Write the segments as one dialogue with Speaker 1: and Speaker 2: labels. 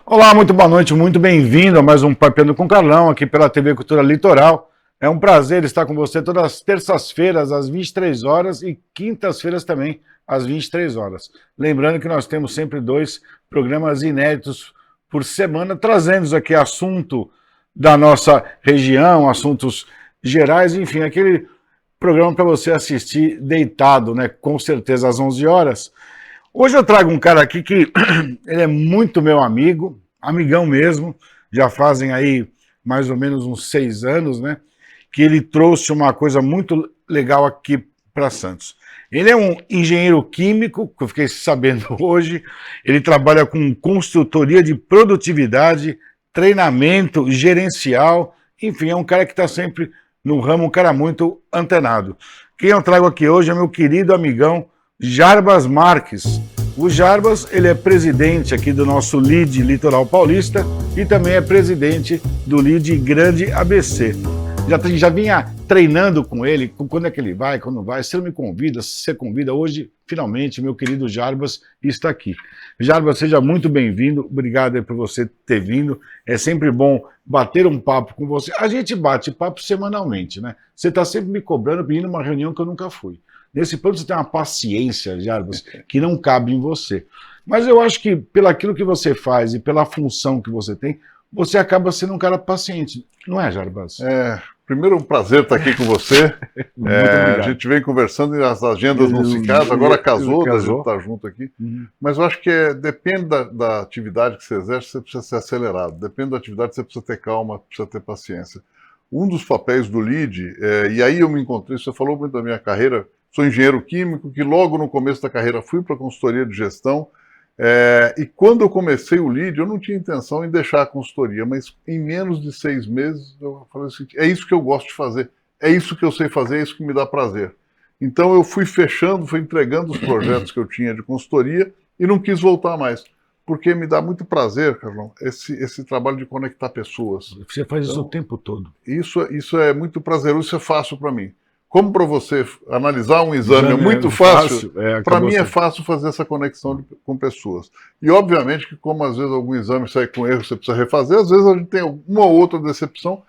Speaker 1: Olá, muito boa noite, muito bem-vindo a mais um Papeando com Carlão, aqui pela TV Cultura Litoral. É um prazer estar com você todas as terças-feiras, às 23 horas e quintas-feiras também, às 23 horas. Lembrando que nós temos sempre 2 programas inéditos por semana, trazendo aqui assunto da nossa região, assuntos gerais, enfim, aquele programa para você assistir deitado, né? Com certeza às 11 horas. Hoje eu trago um cara aqui que ele é muito meu amigo, amigão mesmo, já fazem aí mais ou menos uns 6 anos, né? Que ele trouxe uma coisa muito legal aqui para Santos. Ele é um engenheiro químico, que eu fiquei sabendo hoje, ele trabalha com consultoria de produtividade, treinamento gerencial, enfim, é um cara que está sempre no ramo, um cara muito antenado. Quem eu trago aqui hoje é meu querido amigão Jarbas Marques. O Jarbas, ele é presidente aqui do nosso LID Litoral Paulista e também é presidente do LID Grande ABC. Já vinha treinando com ele, quando é que ele vai, quando não vai, se ele me convida, se você convida, hoje, finalmente, meu querido Jarbas está aqui. Jarbas, seja muito bem-vindo, obrigado por você ter vindo, é sempre bom bater um papo com você. A gente bate papo semanalmente, né? Você está sempre me cobrando, pedindo uma reunião que eu nunca fui. Nesse ponto você tem uma paciência, Jarbas, que não cabe em você. Mas eu acho que pelaquilo que você faz e pela função que você tem, você acaba sendo um cara paciente. Não é, Jarbas?
Speaker 2: Primeiro, um prazer estar aqui com você. A gente vem conversando e as agendas não se casam, agora casou, da gente estar junto aqui. Mas eu acho que depende da atividade que você exerce, você precisa ser acelerado. Depende da atividade, você precisa ter calma, precisa ter paciência. Um dos papéis do LID, e aí eu me encontrei, você falou muito da minha carreira, sou engenheiro químico, que logo no começo da carreira fui para a consultoria de gestão, e quando eu comecei o LID, eu não tinha intenção em deixar a consultoria, mas em menos de 6 meses eu falei assim, é isso que eu gosto de fazer, é isso que eu sei fazer, é isso que me dá prazer. Então eu fui fechando, fui entregando os projetos que eu tinha de consultoria e não quis voltar mais, porque me dá muito prazer, Carlão, esse trabalho de conectar pessoas.
Speaker 1: Você faz isso o tempo todo.
Speaker 2: Isso é muito prazeroso, isso é fácil para mim. Como para você analisar um exame é muito fácil, para mim é fácil fazer essa conexão com pessoas. E obviamente que como às vezes algum exame sai com erro, você precisa refazer, às vezes a gente tem uma ou outra decepção,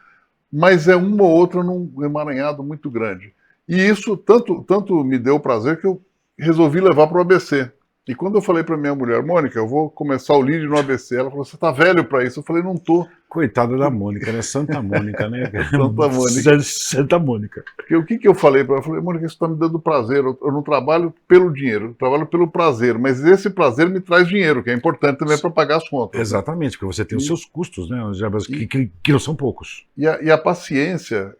Speaker 2: mas é uma ou outra num emaranhado muito grande. E isso tanto me deu prazer que eu resolvi levar para o ABC. E quando eu falei para minha mulher, Mônica, eu vou começar o LID no ABC, ela falou, você está velho para isso? Eu falei, não estou.
Speaker 1: Coitada da Mônica, né? Santa Mônica, né?
Speaker 2: Santa Mônica.
Speaker 1: Santa Mônica.
Speaker 2: Porque o que eu falei para ela? Eu falei, Mônica, isso está me dando prazer. Eu não trabalho pelo dinheiro, eu trabalho pelo prazer. Mas esse prazer me traz dinheiro, que é importante também para pagar as contas.
Speaker 1: Exatamente, porque você tem os seus custos, né? Que não são poucos.
Speaker 2: E a paciência,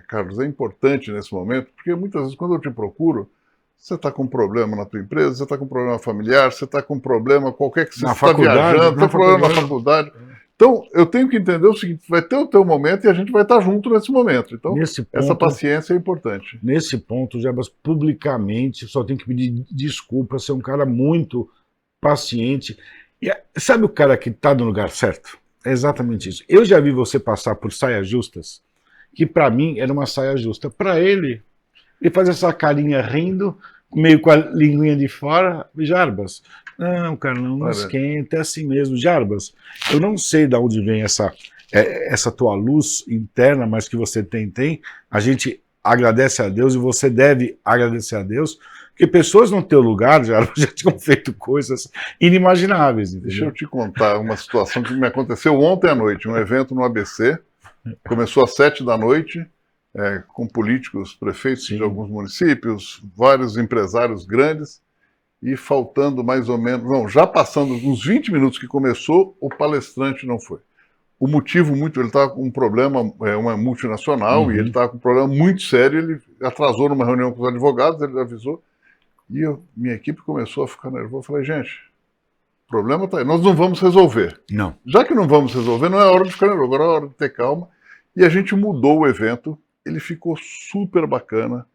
Speaker 2: Carlos, é importante nesse momento, porque muitas vezes quando eu te procuro, você está com um problema na tua empresa, você está com um problema familiar, você está com um problema qualquer que você está viajando, está com problema na faculdade. Então, eu tenho que entender o seguinte, vai ter o teu momento e a gente vai estar junto nesse momento. Então, essa paciência é importante.
Speaker 1: Nesse ponto, Jarbas, publicamente, só tenho que pedir desculpa, ser um cara muito paciente. E sabe o cara que está no lugar certo? É exatamente isso. Eu já vi você passar por saias justas, que para mim era uma saia justa. Para ele faz essa carinha rindo, meio com a linguinha de fora, Jarbas, não, cara, não esquenta, é assim mesmo. Jarbas, eu não sei de onde vem essa tua luz interna, mas que você tem. A gente agradece a Deus e você deve agradecer a Deus, porque pessoas no teu lugar, Jarbas, já tinham feito coisas inimagináveis. Entendeu?
Speaker 2: Deixa eu te contar uma situação que me aconteceu ontem à noite, um evento no ABC, começou às 7 da noite, com políticos, prefeitos de alguns municípios, vários empresários grandes, e faltando mais ou menos, não, já passando uns 20 minutos que começou, o palestrante não foi. O motivo ele estava com um problema, uma multinacional, e ele estava com um problema muito sério, ele atrasou numa reunião com os advogados, ele avisou, e minha equipe começou a ficar nervosa. Eu falei, gente, o problema está aí, nós não vamos resolver.
Speaker 1: Não.
Speaker 2: Já que não vamos resolver, não é hora de ficar nervoso, agora é hora de ter calma. E a gente mudou o evento, ele ficou super bacana.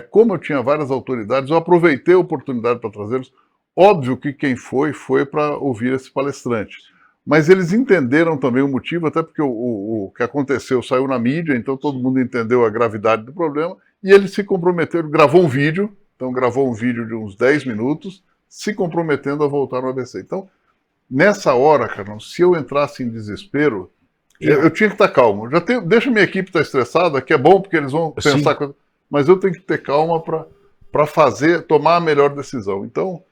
Speaker 2: Como eu tinha várias autoridades, eu aproveitei a oportunidade para trazê-los. Óbvio que quem foi para ouvir esse palestrante. Mas eles entenderam também o motivo, até porque o que aconteceu saiu na mídia, então todo mundo entendeu a gravidade do problema, e eles se comprometeram, gravou um vídeo de uns 10 minutos, se comprometendo a voltar no ABC. Então, Nessa hora, Carlos, se eu entrasse em desespero, eu tinha que estar calmo. Deixa minha equipe estar estressada, que é bom porque eles vão pensar coisa, mas eu tenho que ter calma para tomar a melhor decisão. Então,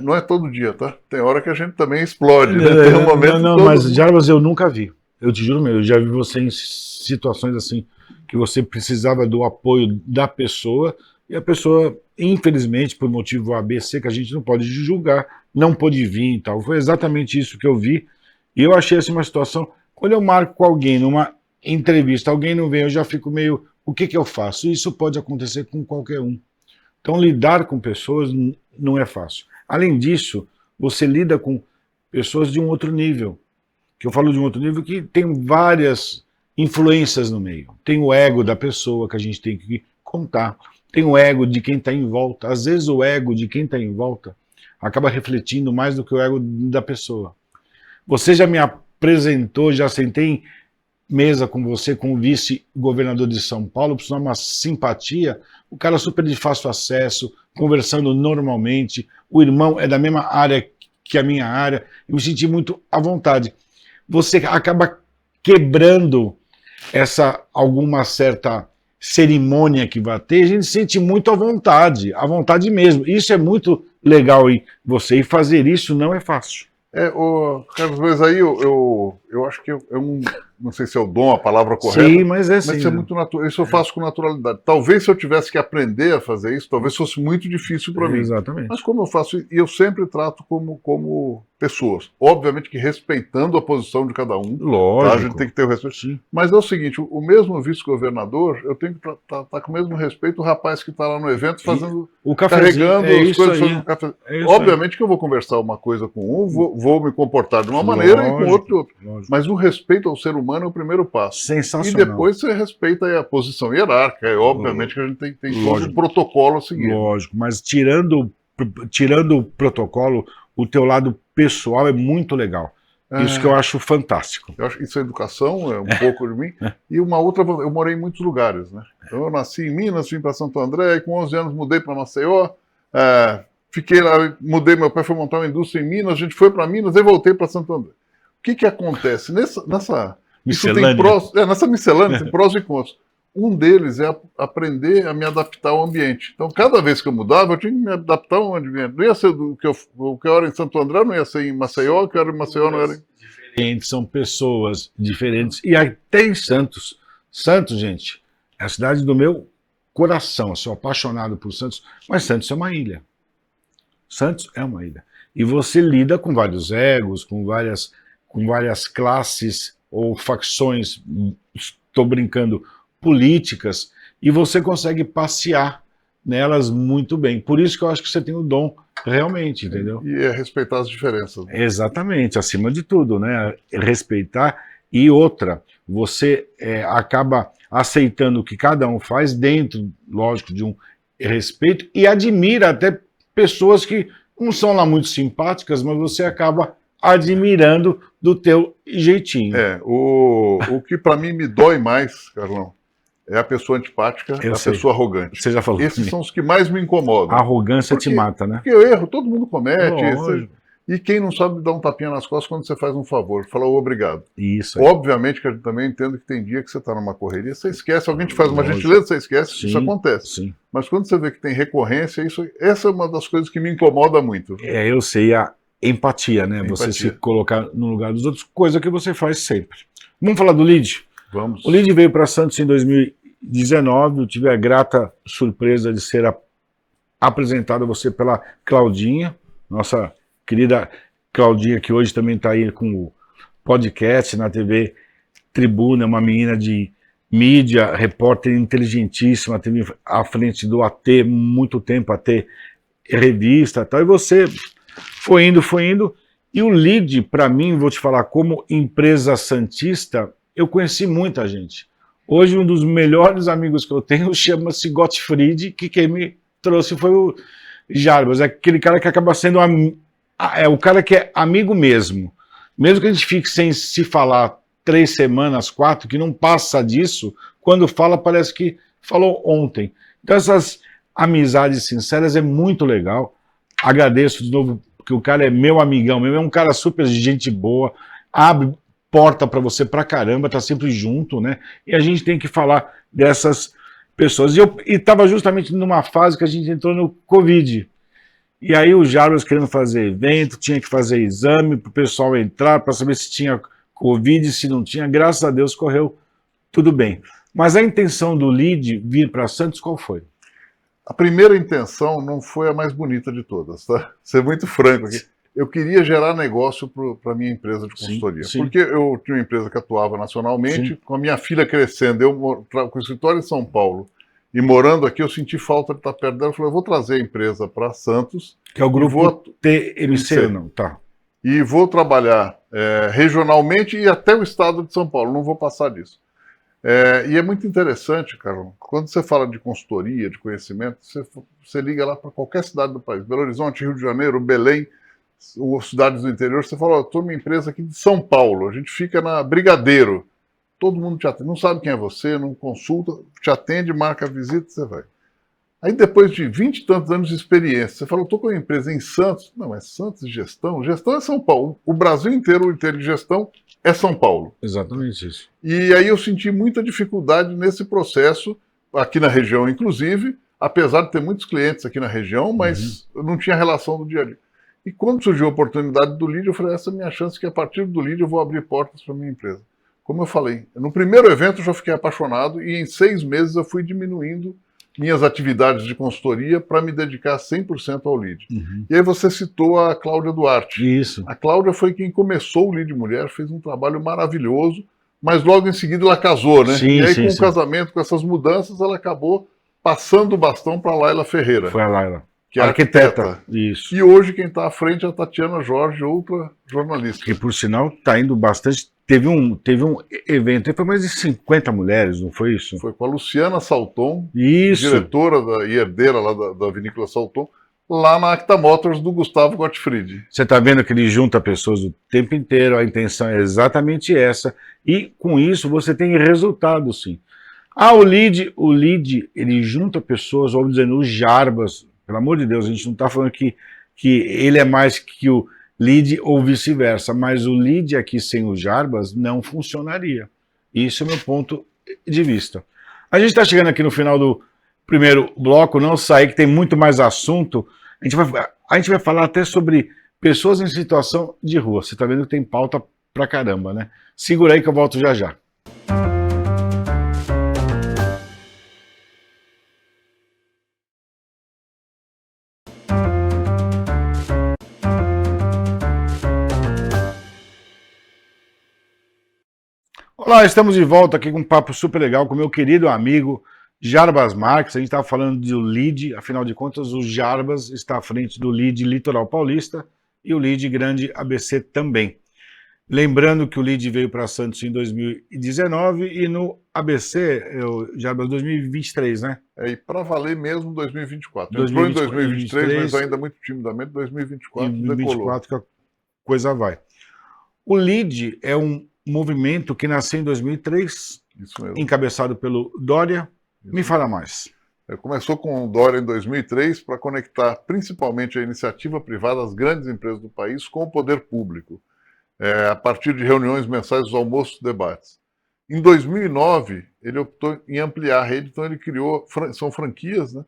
Speaker 2: não é todo dia, tá? Tem hora que a gente também explode, né? Tem um momento
Speaker 1: não, mas Jarbas, eu nunca vi. Eu te juro mesmo, eu já vi você em situações assim, que você precisava do apoio da pessoa, e a pessoa, infelizmente, por motivo ABC, que a gente não pode julgar, não pôde vir e tal. Foi exatamente isso que eu vi, e eu achei assim uma situação, quando eu marco com alguém numa entrevista, alguém não vem, eu já fico meio, o que eu faço? Isso pode acontecer com qualquer um. Então, lidar com pessoas não é fácil. Além disso, você lida com pessoas de um outro nível. Que eu falo de um outro nível que tem várias influências no meio. Tem o ego da pessoa que a gente tem que contar. Tem o ego de quem está em volta. Às vezes o ego de quem está em volta acaba refletindo mais do que o ego da pessoa. Você já me apresentou, já sentei em mesa com você, com o vice-governador de São Paulo, por uma simpatia, o cara super de fácil acesso, conversando normalmente, o irmão é da mesma área que a minha área, eu me senti muito à vontade. Você acaba quebrando alguma certa cerimônia que vai ter, a gente se sente muito à vontade mesmo. Isso é muito legal em você, e fazer isso não é fácil.
Speaker 2: Carlos, mas aí eu acho que não sei se é o dom, a palavra correta.
Speaker 1: Sim, mas é assim.
Speaker 2: Mas isso é muito natural. Isso eu faço com naturalidade. Talvez se eu tivesse que aprender a fazer isso, talvez fosse muito difícil para mim.
Speaker 1: Exatamente.
Speaker 2: Mas como eu faço, e eu sempre trato como pessoas. Obviamente que respeitando a posição de cada um.
Speaker 1: Lógico.
Speaker 2: Tá? A gente tem que ter o respeito. Sim. Mas é o seguinte, o mesmo vice-governador, eu tenho que tratar com o mesmo respeito o rapaz que está lá no evento fazendo, carregando as coisas, fazendo o café. Obviamente que eu vou conversar uma coisa com um, vou me comportar de uma maneira e com outro de outra. Mas o respeito ao ser humano é o primeiro passo.
Speaker 1: Sensacional.
Speaker 2: E depois você respeita a posição hierárquica. Obviamente que a gente tem todo um protocolo a seguir.
Speaker 1: Lógico, mas tirando o protocolo, o teu lado pessoal é muito legal. Isso que eu acho fantástico.
Speaker 2: Eu acho que isso é educação, é um pouco de mim. E uma outra, eu morei em muitos lugares, né? Então eu nasci em Minas, vim para Santo André, e com 11 anos mudei para Maceió, fiquei lá, mudei, meu pai foi montar uma indústria em Minas, a gente foi para Minas e voltei para Santo André. O que acontece? Nessa miscelânea, nessa miscelânea tem prós e contras. Um deles é aprender a me adaptar ao ambiente. Então, cada vez que eu mudava, eu tinha que me adaptar ao ambiente. Não ia ser o que eu era em Santo André, não ia ser em Maceió, o que eu era em Maceió não era em...
Speaker 1: São pessoas diferentes. E até em Santos. Santos, gente, é a cidade do meu coração. Eu sou apaixonado por Santos, mas Santos é uma ilha. Santos é uma ilha. E você lida com vários egos, com várias classes ou facções, estou brincando, políticas, e você consegue passear nelas muito bem. Por isso que eu acho que você tem o dom, realmente, entendeu?
Speaker 2: E é respeitar as diferenças. Né?
Speaker 1: Exatamente, acima de tudo, né? Respeitar. E outra, você acaba aceitando o que cada um faz dentro, lógico, de um respeito, e admira até pessoas que não são lá muito simpáticas, mas você acaba admirando do teu jeitinho.
Speaker 2: O que para mim me dói mais, Carlão, é a pessoa antipática, pessoa arrogante.
Speaker 1: Você já falou.
Speaker 2: Esses são os que mais me incomodam.
Speaker 1: A arrogância te mata, né?
Speaker 2: Porque eu erro, todo mundo comete. E quem não sabe dar um tapinha nas costas quando você faz um favor, fala obrigado.
Speaker 1: Isso aí.
Speaker 2: Obviamente que a gente também entende que tem dia que você está numa correria, você esquece, alguém te faz uma gentileza, você esquece, sim, isso acontece.
Speaker 1: Sim.
Speaker 2: Mas quando você vê que tem recorrência, essa é uma das coisas que me incomoda muito.
Speaker 1: Eu sei, a empatia, né? Você se colocar no lugar dos outros, coisa que você faz sempre. Vamos falar do Lide?
Speaker 2: Vamos.
Speaker 1: O Lide veio para Santos em 2019, eu tive a grata surpresa de ser apresentado a você pela Claudinha, nossa querida Claudinha, que hoje também está aí com o podcast na TV Tribuna, uma menina de mídia, repórter inteligentíssima, teve à frente do AT muito tempo, AT Revista e tal, e você foi indo, e o Lide, para mim, vou te falar, como empresa santista, eu conheci muita gente. Hoje, um dos melhores amigos que eu tenho chama-se Gottfried, que quem me trouxe foi o Jarbas, é aquele cara que acaba sendo o cara que é amigo mesmo. Mesmo que a gente fique sem se falar 3 semanas, 4, que não passa disso, quando fala parece que falou ontem. Então essas amizades sinceras é muito legal. Agradeço de novo porque o cara é meu amigão mesmo, é um cara super de gente boa, abre porta para você pra caramba, tá sempre junto, né? E a gente tem que falar dessas pessoas. E eu estava justamente numa fase que a gente entrou no Covid. E aí o Jarbas querendo fazer evento, tinha que fazer exame para o pessoal entrar, para saber se tinha Covid, se não tinha. Graças a Deus correu tudo bem. Mas a intenção do LEAD vir para Santos, qual foi?
Speaker 2: A primeira intenção não foi a mais bonita de todas, tá? Ser muito franco aqui. Eu queria gerar negócio para a minha empresa de consultoria. Sim. Porque eu tinha uma empresa que atuava nacionalmente, sim, com a minha filha crescendo, eu com o escritório em São Paulo e morando aqui, eu senti falta de estar perto dela. Eu falei, eu vou trazer a empresa para Santos.
Speaker 1: Que é o grupo TMC, não? Tá.
Speaker 2: E vou trabalhar regionalmente e até o estado de São Paulo, não vou passar disso. E é muito interessante, Carol, quando você fala de consultoria, de conhecimento, você liga lá para qualquer cidade do país, Belo Horizonte, Rio de Janeiro, Belém, ou cidades do interior, você fala, estou numa empresa aqui de São Paulo, a gente fica na Brigadeiro, todo mundo te atende, não sabe quem é você, não consulta, te atende, marca a visita, você vai. Aí depois de 20 e tantos anos de experiência, você fala, estou com uma empresa em Santos, não, é Santos de gestão é São Paulo, o Brasil inteiro de gestão é São Paulo.
Speaker 1: Exatamente isso.
Speaker 2: E aí eu senti muita dificuldade nesse processo, aqui na região inclusive, apesar de ter muitos clientes aqui na região, mas eu não tinha relação do dia a dia. E quando surgiu a oportunidade do LEAD, eu falei, essa é a minha chance, que a partir do LEAD eu vou abrir portas para a minha empresa. Como eu falei, no primeiro evento eu já fiquei apaixonado e em 6 meses eu fui diminuindo minhas atividades de consultoria para me dedicar 100% ao LEAD. E aí você citou a Cláudia Duarte.
Speaker 1: Isso.
Speaker 2: A Cláudia foi quem começou o LEAD Mulher, fez um trabalho maravilhoso, mas logo em seguida ela casou, né?
Speaker 1: Sim,
Speaker 2: e aí
Speaker 1: sim,
Speaker 2: com o casamento, com essas mudanças, ela acabou passando o bastão para a Laila Ferreira.
Speaker 1: Foi a Laila.
Speaker 2: Que é arquiteta.
Speaker 1: Isso.
Speaker 2: E hoje quem está à frente é a Tatiana Jorge, outra jornalista.
Speaker 1: Que por sinal está indo bastante. Teve um evento, foi mais de 50 mulheres, não foi isso?
Speaker 2: Foi com a Luciana Salton,
Speaker 1: isso,
Speaker 2: diretora e herdeira lá da Vinícola Salton, lá na Acta Motors do Gustavo Gottfried.
Speaker 1: Você está vendo que ele junta pessoas o tempo inteiro, a intenção é exatamente essa, e com isso você tem resultado, sim. O LEAD, ele junta pessoas, vamos dizer, o Jarbas, pelo amor de Deus, a gente não está falando que ele é mais que o LEAD ou vice-versa, mas o LEAD aqui sem o Jarbas não funcionaria. Isso é o meu ponto de vista. A gente está chegando aqui no final do primeiro bloco, não sair que tem muito mais assunto. A gente vai falar até sobre pessoas em situação de rua. Você está vendo que tem pauta pra caramba, né? Segura aí que eu volto já já. Olá, estamos de volta aqui com um papo super legal com meu querido amigo Jarbas Marques. A gente estava falando do LEAD, afinal de contas o Jarbas está à frente do LEAD Litoral Paulista e o LEAD Grande ABC também. Lembrando que o LEAD veio para Santos em 2019 e no ABC, Jarbas, 2023, né?
Speaker 2: E para valer mesmo 2024. Entrou em 2023, mas ainda muito timidamente, 2024
Speaker 1: em 2024 que a coisa vai. O LEAD é um movimento que nasceu em 2003,
Speaker 2: isso mesmo,
Speaker 1: encabeçado pelo Dória. Isso. Me fala mais.
Speaker 2: Começou com o Dória em 2003 para conectar principalmente a iniciativa privada, as grandes empresas do país, com o poder público, a partir de reuniões mensais, os almoços, debates. Em 2009, ele optou em ampliar a rede, então ele criou, são franquias, né,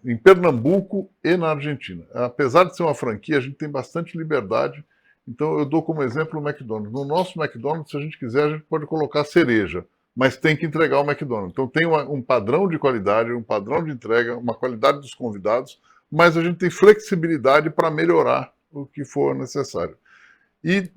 Speaker 2: em Pernambuco e na Argentina. Apesar de ser uma franquia, a gente tem bastante liberdade. Então eu dou como exemplo o McDonald's. No nosso McDonald's, se a gente quiser, a gente pode colocar cereja, mas tem que entregar o McDonald's. Então tem um padrão de qualidade, um padrão de entrega, uma qualidade dos convidados, mas a gente tem flexibilidade para melhorar o que for necessário. E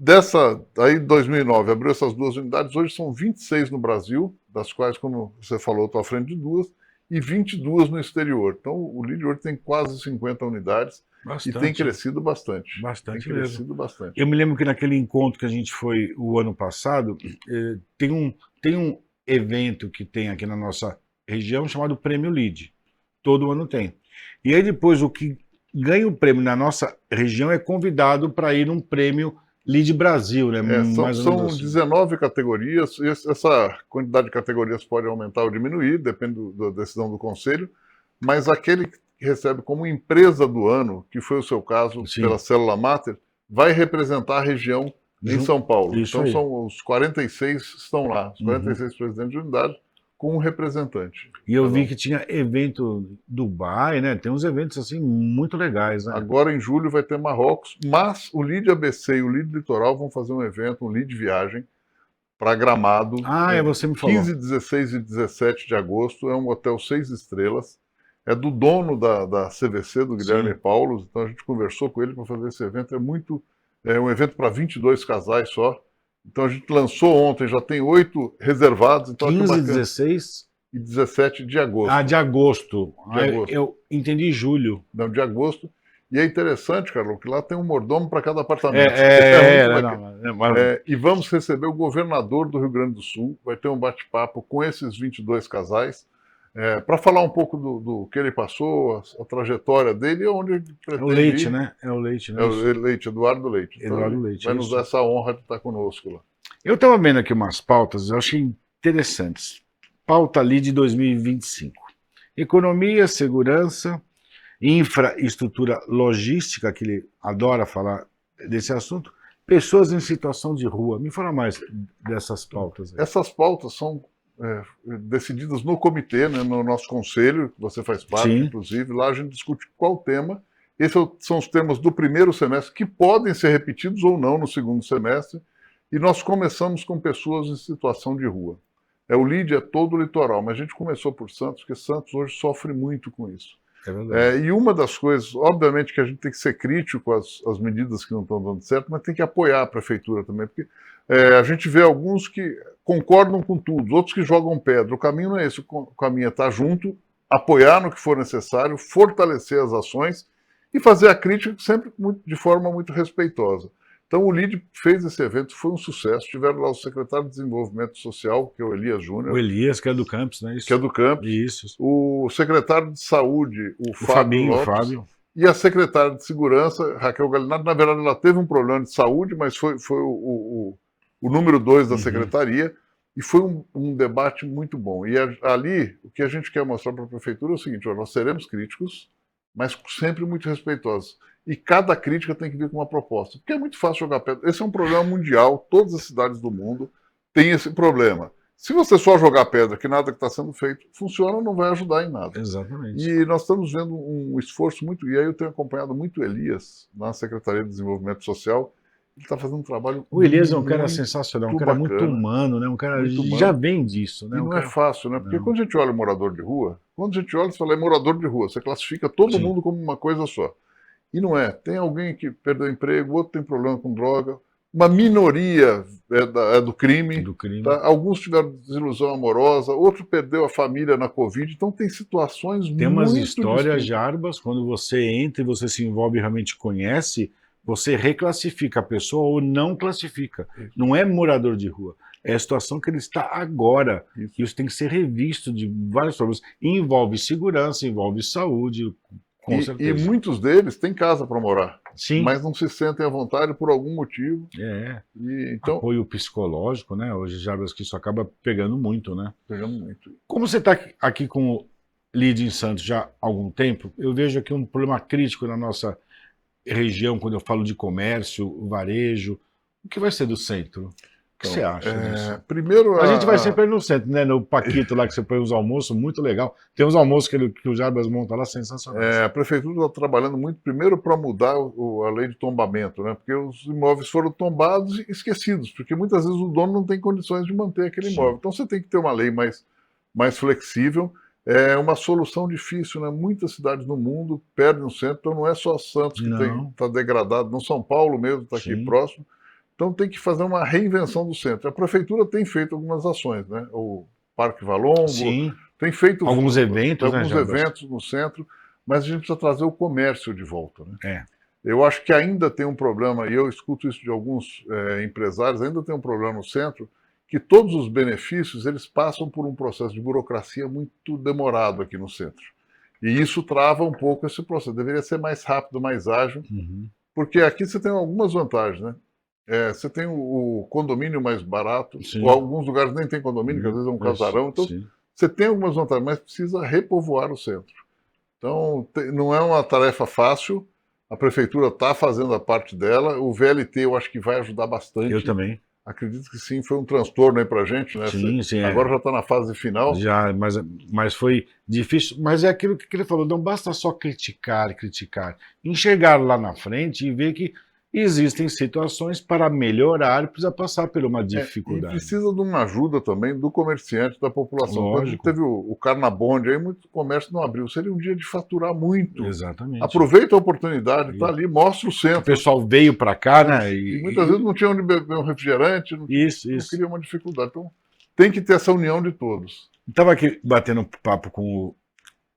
Speaker 2: aí em 2009 abriu essas 2 unidades, hoje são 26 no Brasil, das quais, como você falou, eu estou à frente de 2, e 22 no exterior. Então o LEAD hoje tem quase 50 unidades. Bastante. E tem crescido bastante.
Speaker 1: Bastante
Speaker 2: tem crescido mesmo. Bastante.
Speaker 1: Eu me lembro que naquele encontro que a gente foi o ano passado, tem um evento que tem aqui na nossa região chamado Prêmio LEAD. Todo ano tem. E aí depois o que ganha o prêmio na nossa região é convidado para ir num prêmio LEAD Brasil, né?
Speaker 2: São 19 categorias, e essa quantidade de categorias pode aumentar ou diminuir, depende da decisão do conselho, mas aquele recebe como empresa do ano, que foi o seu caso,
Speaker 1: Sim.
Speaker 2: pela Célula Mater, vai representar a região em São Paulo.
Speaker 1: Isso
Speaker 2: então
Speaker 1: aí.
Speaker 2: são os 46 estão lá, os 46 presidentes de unidade com um representante.
Speaker 1: E eu vi que tinha evento Dubai, né? Tem uns eventos assim muito legais, né?
Speaker 2: Agora em julho vai ter Marrocos, mas o Lead ABC e o Lead Litoral vão fazer um evento, um Lead Viagem, para Gramado.
Speaker 1: Você me falou.
Speaker 2: 15, 16 e 17 de agosto, é um hotel 6 estrelas. É do dono da CVC, do Guilherme Paulos, então a gente conversou com ele para fazer esse evento. É um evento para 22 casais só. Então a gente lançou ontem, já tem 8 reservados. Então
Speaker 1: 15, 16
Speaker 2: e 17 de agosto.
Speaker 1: De agosto.
Speaker 2: De agosto.
Speaker 1: Eu entendi julho.
Speaker 2: Não, de agosto. E é interessante, Carlos, que lá tem um mordomo para cada apartamento. E vamos receber o governador do Rio Grande do Sul. Vai ter um bate-papo com esses 22 casais. Para falar um pouco do que ele passou, a trajetória dele e onde ele pretende
Speaker 1: o Leite,
Speaker 2: ir.
Speaker 1: Né? É o Leite, né?
Speaker 2: É o Leite, Eduardo Leite.
Speaker 1: Eduardo Leite.
Speaker 2: Vai nos dar essa honra de estar conosco lá.
Speaker 1: Eu estava vendo aqui umas pautas, eu achei interessantes. Pauta Lead 2025. Economia, segurança, infraestrutura logística, que ele adora falar desse assunto, pessoas em situação de rua. Me fala mais dessas pautas aí.
Speaker 2: Essas pautas são decididas no comitê, né, no nosso conselho, que você faz parte, inclusive. Lá a gente discute qual tema. Esses são os temas do primeiro semestre, que podem ser repetidos ou não no segundo semestre. E nós começamos com pessoas em situação de rua. O LEAD é todo o litoral, mas a gente começou por Santos, porque Santos hoje sofre muito com isso. E uma das coisas, obviamente que a gente tem que ser crítico com as medidas que não estão dando certo, mas tem que apoiar a prefeitura também, porque a gente vê alguns que concordam com tudo, outros que jogam pedra. O caminho não é esse, o caminho é estar junto, apoiar no que for necessário, fortalecer as ações e fazer a crítica sempre de forma muito respeitosa. Então o LEAD fez esse evento, foi um sucesso. Tiveram lá o secretário de Desenvolvimento Social, que é o Elias Júnior.
Speaker 1: O Elias, que é do Campos, né? Isso.
Speaker 2: Que é do Campos.
Speaker 1: Isso.
Speaker 2: O secretário de Saúde, o Fábio Lopes.
Speaker 1: Fábio.
Speaker 2: E a secretária de Segurança, Raquel Galinardi. Na verdade, ela teve um problema de saúde, mas foi o número 2 da secretaria. E foi um debate muito bom. E ali, o que a gente quer mostrar para a prefeitura é o seguinte: nós seremos críticos, mas sempre muito respeitosos. E cada crítica tem que vir com uma proposta. Porque é muito fácil jogar pedra. Esse é um problema mundial, todas as cidades do mundo têm esse problema. Se você só jogar pedra, que nada que está sendo feito funciona, não vai ajudar em nada.
Speaker 1: Exatamente.
Speaker 2: E nós estamos vendo um esforço muito... E aí eu tenho acompanhado muito o Elias, na Secretaria de Desenvolvimento Social. Ele está fazendo um trabalho...
Speaker 1: O Elias é um cara sensacional, um cara muito humano, né? Um cara já vem disso, né?
Speaker 2: E não é fácil, né? Porque quando a gente olha o morador de rua, quando a gente olha e fala morador de rua, você classifica todo mundo como uma coisa só. E não é. Tem alguém que perdeu o emprego, outro tem problema com droga, uma minoria é do crime. Tá? Alguns tiveram desilusão amorosa, outro perdeu a família na Covid. Então tem situações muito...
Speaker 1: Tem umas histórias, Jarbas, quando você entra e você se envolve e realmente conhece, você reclassifica a pessoa ou não classifica. Não é morador de rua. É a situação que ele está agora. Isso tem que ser revisto de vários problemas. Envolve segurança, envolve saúde...
Speaker 2: E muitos deles têm casa para morar,
Speaker 1: sim,
Speaker 2: mas não se sentem à vontade por algum motivo.
Speaker 1: Então... Apoio psicológico, né? Hoje já que isso acaba pegando muito, né?
Speaker 2: Pegando muito.
Speaker 1: Como você está aqui com o LEAD em Santos já há algum tempo, eu vejo aqui um problema crítico na nossa região, quando eu falo de comércio, varejo. O que vai ser do centro? O que você acha disso?
Speaker 2: Primeiro,
Speaker 1: a gente vai sempre no centro, né? No Paquito lá que você põe os almoços, muito legal. Tem uns almoços que o Jarbas monta lá, sensacionais.
Speaker 2: A prefeitura está trabalhando muito, primeiro, para mudar a lei de tombamento, né? Porque os imóveis foram tombados e esquecidos, porque muitas vezes o dono não tem condições de manter aquele imóvel. Então você tem que ter uma lei mais flexível. É uma solução difícil, né? Muitas cidades no mundo perdem o centro, então não é só Santos que está degradado, não, São Paulo mesmo está aqui próximo. Então tem que fazer uma reinvenção do centro. A prefeitura tem feito algumas ações, né? O Parque Valongo tem feito
Speaker 1: alguns eventos
Speaker 2: no centro, mas a gente precisa trazer o comércio de volta, né? Eu acho que ainda tem um problema, e eu escuto isso de alguns empresários, ainda tem um problema no centro, que todos os benefícios eles passam por um processo de burocracia muito demorado aqui no centro. E isso trava um pouco esse processo. Deveria ser mais rápido, mais ágil, porque aqui você tem algumas vantagens, né? Você tem o condomínio mais barato, ou alguns lugares nem tem condomínio, que às vezes é um casarão, então você tem algumas vantagens, mas precisa repovoar o centro. Então, não é uma tarefa fácil, a prefeitura está fazendo a parte dela, o VLT eu acho que vai ajudar bastante.
Speaker 1: Eu também.
Speaker 2: Acredito que sim, foi um transtorno aí para a gente, né?
Speaker 1: Sim, sim.
Speaker 2: Agora já está na fase final.
Speaker 1: Já, mas foi difícil. Mas é aquilo que ele falou, não basta só criticar, criticar. Enxergar lá na frente e ver que existem situações para melhorar, precisa passar por uma
Speaker 2: E
Speaker 1: dificuldade.
Speaker 2: precisa de uma ajuda também do comerciante, da população. Quando a gente teve o Carnabonde, aí muito comércio não abriu. Seria um dia de faturar muito.
Speaker 1: Exatamente.
Speaker 2: Aproveita a oportunidade, está ali, mostra o centro.
Speaker 1: O pessoal veio para cá, né?
Speaker 2: E muitas vezes não tinha onde beber um refrigerante, não queria uma dificuldade. Então, tem que ter essa união de todos.
Speaker 1: Estava aqui batendo papo com o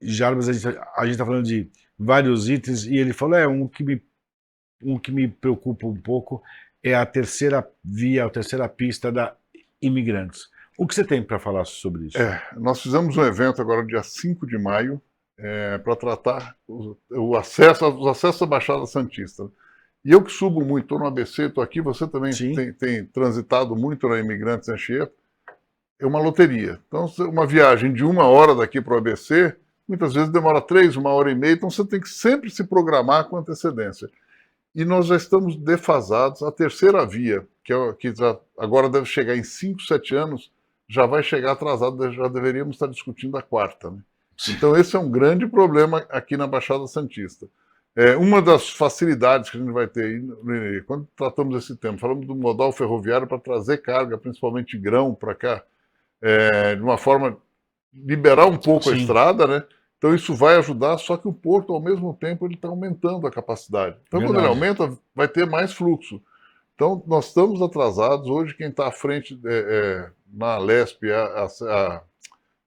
Speaker 1: Jarbas, a gente está falando de vários itens, e ele falou, um que me preocupa um pouco é a terceira via, a terceira pista da imigrantes. O que você tem para falar sobre isso?
Speaker 2: Nós fizemos um evento agora, dia 5 de maio, para tratar os acessos à Baixada Santista. E eu que subo muito, estou no ABC, estou aqui, você também tem transitado muito na Imigrantes Anchieta, é uma loteria. Então, uma viagem de 1 hora daqui para o ABC, muitas vezes demora 3, 1h30, então você tem que sempre se programar com antecedência. E nós já estamos defasados. A terceira via, que agora deve chegar em 5, 7 anos, já vai chegar atrasado, já deveríamos estar discutindo a quarta. Né? Então esse é um grande problema aqui na Baixada Santista. Uma das facilidades que a gente vai ter, quando tratamos esse tema, falamos do modal ferroviário para trazer carga, principalmente grão, para cá, de uma forma, liberar um pouco a estrada, né? Então isso vai ajudar, só que o porto, ao mesmo tempo, ele está aumentando a capacidade. Então, quando ele aumenta, vai ter mais fluxo. Então, nós estamos atrasados. Hoje, quem está à frente na Lesp, a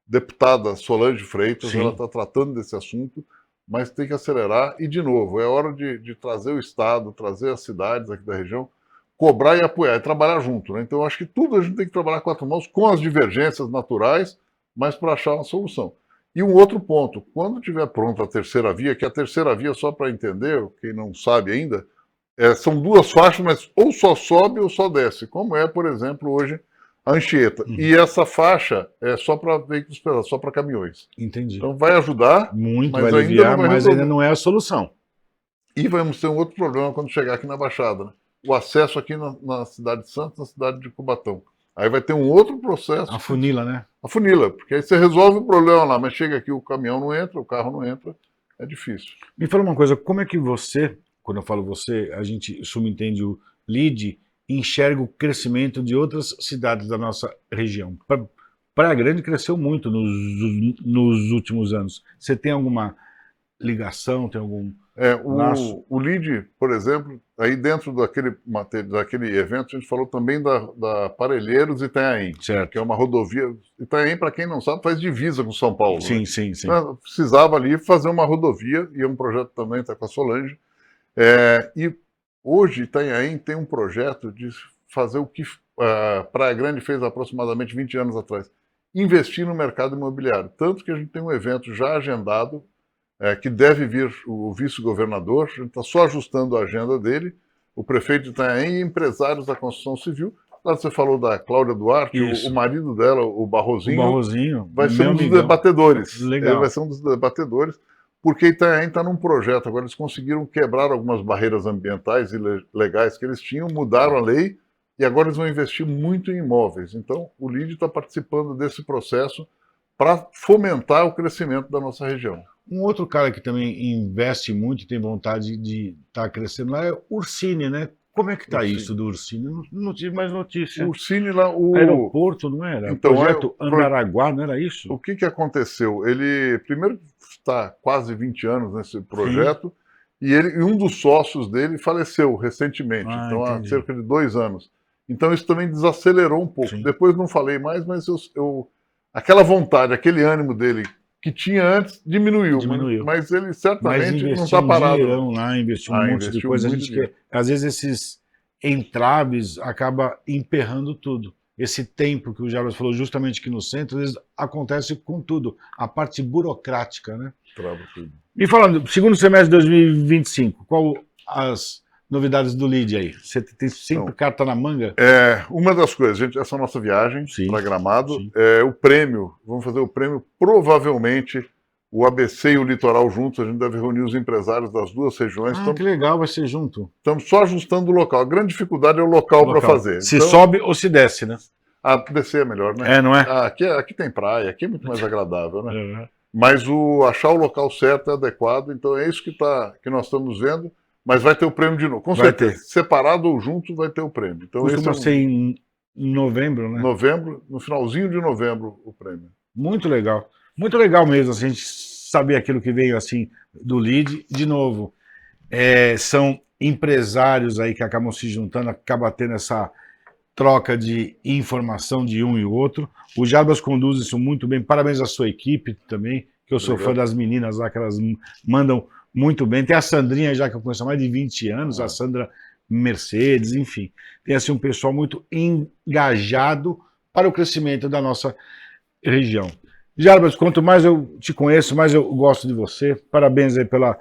Speaker 2: deputada Solange Freitas, ela está tratando desse assunto, mas tem que acelerar. E, de novo, é hora de trazer o Estado, trazer as cidades aqui da região, cobrar e apoiar, e trabalhar junto. Né? Então, eu acho que tudo a gente tem que trabalhar 4 mãos, com as divergências naturais, mas para achar uma solução. E um outro ponto, quando estiver pronta a terceira via, que a terceira via, só para entender, quem não sabe ainda, são 2 faixas, mas ou só sobe ou só desce, como é, por exemplo, hoje a Anchieta. E essa faixa é só para veículos pesados, só para caminhões.
Speaker 1: Entendi.
Speaker 2: Então vai ajudar,
Speaker 1: muito, mas vai aliviar, mas ainda não é a solução.
Speaker 2: E vamos ter um outro problema quando chegar aqui na Baixada, né? O acesso aqui na cidade de Santos, na cidade de Cubatão. Aí vai ter um outro processo.
Speaker 1: A funila, né?
Speaker 2: A funila, porque aí você resolve o problema lá, mas chega aqui, o caminhão não entra, o carro não entra, é difícil.
Speaker 1: Me fala uma coisa, como é que você, quando eu falo você, a gente subentende o LID, enxerga o crescimento de outras cidades da nossa região? Praia Grande cresceu muito nos últimos anos. Você tem alguma ligação, tem algum laço?
Speaker 2: O LID, por exemplo, aí dentro daquele evento, a gente falou também da Parelheiros Itanhaém, que é uma rodovia. Itanhaém, para quem não sabe, faz divisa com São Paulo.
Speaker 1: Sim,
Speaker 2: né?
Speaker 1: sim.
Speaker 2: Então, precisava ali fazer uma rodovia, e é um projeto também, está com a Solange. E hoje Itanhaém tem um projeto de fazer o que a Praia Grande fez aproximadamente 20 anos atrás, investir no mercado imobiliário. Tanto que a gente tem um evento já agendado, que deve vir o vice-governador, a gente está só ajustando a agenda dele, o prefeito de Itanhaém e empresários da construção civil. Claro, você falou da Cláudia Duarte, o marido dela, o Barrozinho, vai ser um dos debatedores.
Speaker 1: Legal.
Speaker 2: Ele vai ser um dos debatedores, porque Itanhaém está num projeto. Agora eles conseguiram quebrar algumas barreiras ambientais e legais que eles tinham, mudaram a lei e agora eles vão investir muito em imóveis. Então, o LID está participando desse processo para fomentar o crescimento da nossa região.
Speaker 1: Um outro cara que também investe muito e tem vontade de estar crescendo lá é o Ursini, né? Como é que está isso do Ursini? Não tive mais notícia.
Speaker 2: O Ursini lá...
Speaker 1: Aeroporto, não era?
Speaker 2: Então,
Speaker 1: projeto Andaraguá, não era isso?
Speaker 2: O que aconteceu? Ele, primeiro, está quase 20 anos nesse projeto, e um dos sócios dele faleceu recentemente, então há cerca de 2 anos. Então isso também desacelerou um pouco. Depois não falei mais, mas aquela vontade, aquele ânimo dele que tinha antes, diminuiu. Mas ele certamente não está parado.
Speaker 1: Investiu um monte de coisa. Às vezes esses entraves acabam emperrando tudo. Esse tempo que o Jarbas falou, justamente aqui no centro, às vezes acontece com tudo. A parte burocrática, né?
Speaker 2: Trava tudo.
Speaker 1: Me falando, segundo semestre de 2025, qual as novidades do LID aí? Você tem sempre carta na manga?
Speaker 2: Uma das coisas, gente, essa nossa viagem para Gramado, o prêmio, vamos fazer o prêmio, provavelmente o ABC e o Litoral juntos, a gente deve reunir os empresários das duas regiões.
Speaker 1: Que legal, vai ser junto.
Speaker 2: Estamos só ajustando o local. A grande dificuldade é o local para fazer.
Speaker 1: Se sobe ou se desce, né?
Speaker 2: Descer é melhor, né?
Speaker 1: Não é?
Speaker 2: Aqui tem praia, aqui é muito mais agradável, né? Mas achar o local certo é adequado, então é isso que nós estamos vendo, mas vai ter o prêmio de novo. Com certeza, separado ou junto vai ter o prêmio. Então,
Speaker 1: costuma ser em novembro, né?
Speaker 2: Novembro, no finalzinho de novembro, o prêmio.
Speaker 1: Muito legal mesmo, a gente saber aquilo que veio assim do LEAD. De novo, são empresários aí que acabam se juntando, acaba tendo essa troca de informação de um e outro. O Jarbas conduz isso muito bem, parabéns à sua equipe também, que eu sou fã das meninas lá, que elas mandam muito bem. Tem a Sandrinha, já que eu conheço há mais de 20 anos, a Sandra Mercedes, enfim. Tem assim um pessoal muito engajado para o crescimento da nossa região. Jarbas, quanto mais eu te conheço, mais eu gosto de você. Parabéns aí pela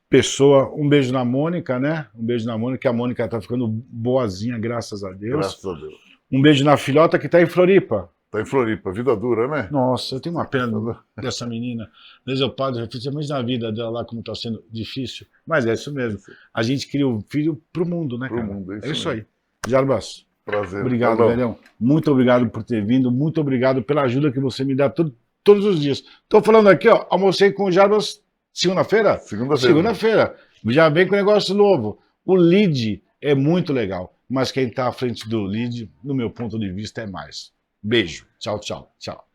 Speaker 1: pessoa. Um beijo na Mônica, né? Um beijo na Mônica, que a Mônica tá ficando boazinha, graças a Deus.
Speaker 2: Graças a Deus.
Speaker 1: Um beijo na filhota que tá em Floripa.
Speaker 2: Tá em Floripa, vida dura, né?
Speaker 1: Nossa, eu tenho uma pena dessa menina. Às vezes eu paro e reflito, mas na vida dela lá como tá sendo difícil. Mas é isso mesmo. A gente cria o filho pro mundo, né, cara?
Speaker 2: Mundo,
Speaker 1: é isso aí. Jarbas.
Speaker 2: Prazer.
Speaker 1: Obrigado, velhão. Muito obrigado por ter vindo. Muito obrigado pela ajuda que você me dá todos os dias. Tô falando aqui, ó, almocei com o Jarbas segunda-feira? Segunda-feira. Já vem com negócio novo. O LEAD é muito legal, mas quem tá à frente do LEAD, no meu ponto de vista, é mais. Beijo. Tchau, tchau, tchau.